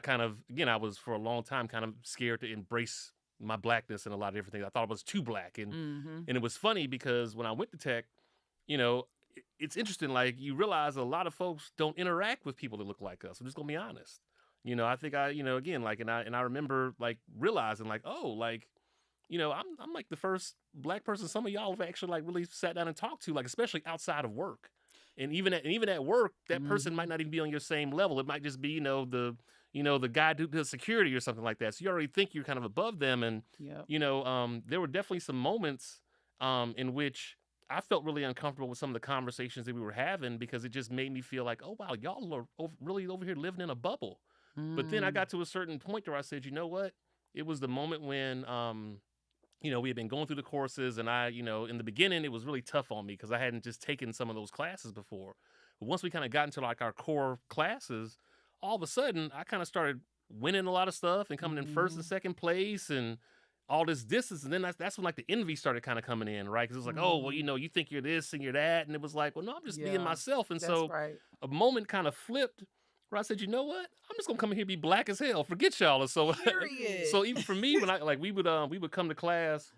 kind of, again, I was for a long time kind of scared to embrace my blackness and a lot of different things. I thought I was too black. Mhm. And it was funny because when I went to tech, you know, it's interesting. Like you realize a lot of folks don't interact with people that look like us. I'm just gonna be honest. I think again, like, and I remember like realizing like, oh, like, I'm like the first black person some of y'all have actually like really sat down and talked to, like especially outside of work. And even at work, that person might Mhm. not even be on your same level. It might just be, the guy who does security or something like that. So you already think you're kind of above them. And, Yep. there were definitely some moments in which I felt really uncomfortable with some of the conversations that we were having because it just made me feel like, oh wow, y'all are really over here living in a bubble. But then I Mm. got to a certain point where I said, you know what? It was the moment when we had been going through the courses, and in the beginning it was really tough on me because I hadn't just taken some of those classes before. But once we kind of got into like our core classes, all of a sudden I kind of started winning a lot of stuff and coming in first and Mhm. second place and all this distance. And then that's when like the envy started kind of coming in, right? Because it was like, oh, well, Mm. you think you're this and you're that. And it was like, well, no, I'm just being Yeah. myself. And That's so right. a moment kind of flipped where I said, you know what? I'm just gonna come in here and be black as hell. Forget y'all. And so Period. so even for me, when I like we would come to class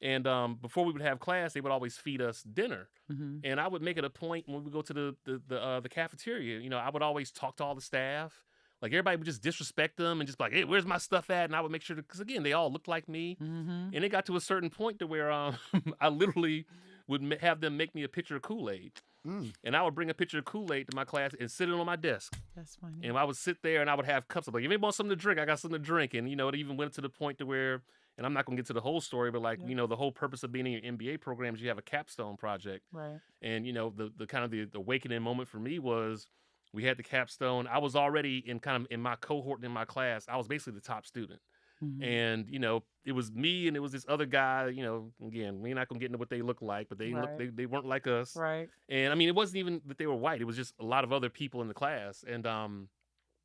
and before we would have class, they would always feed us dinner. Mhm. And I would make it a point when we would go to the cafeteria. I would always talk to all the staff. Like everybody would just disrespect them and just be like, "Hey, where's my stuff at?" And I would make sure because again, they all looked like me. Mhm. And it got to a certain point to where I literally would have them make me a picture of Kool-Aid, Mm. and I would bring a picture of Kool-Aid to my class and sit it on my desk. That's funny. And I would sit there and I would have cups. I'm like, if anybody wants something to drink, I got something to drink. And it even went to the point to where, and I'm not gonna get to the whole story, but like, Yep. the whole purpose of being in your MBA program is you have a capstone project. Right. And the kind of the awakening moment for me was we had the capstone. I was already in kind of in my cohort and in my class, I was basically the top student. Mhm. And it was me and it was this other guy, again, we're not gonna get into what they look like, but Right. they weren't like us. Right. And I mean, it wasn't even that they were white, it was just a lot of other people in the class. And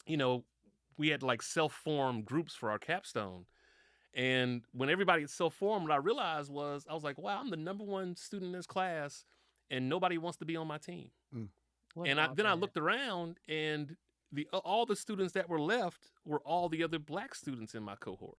you know, we had like self-formed groups for our capstone. And when everybody self-formed, what I realized was I was like, wow, I'm the number one student in this class and nobody wants to be on my team. Mm. What And about then I that? looked around and all the students that were left were all the other black students in my cohort.